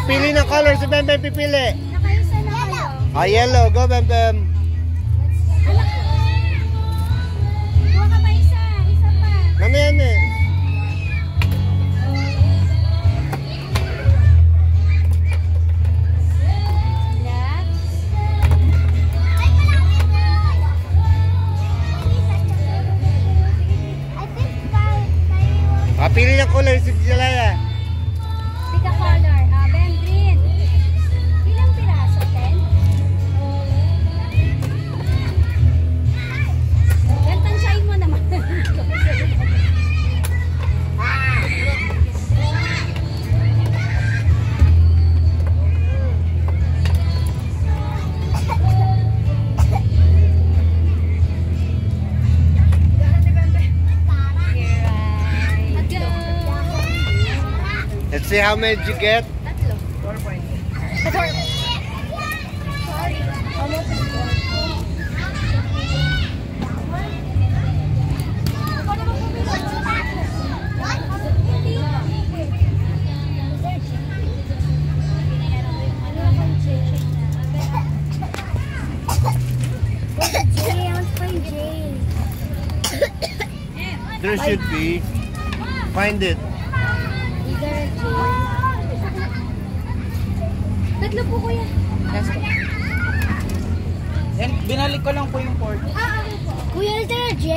Pili ng color. Si Bembem pipili. Nakaisa na kayo. Yellow. Go, Bembem. Kuha ka pa isa. Isa pa. Ano yan eh? Pili ng color si Jalaya. Pick a color. Ben, green. Ilang piraso? 10? Yan, tansyahin mo naman. Let's see how many did you get? Tatlo. 4 points. Sorry. Almost 4. There should be. Find it. Tatlo po kuya. Let's go. Yan, binalik ko lang po yung 40. Kuya, is there a J?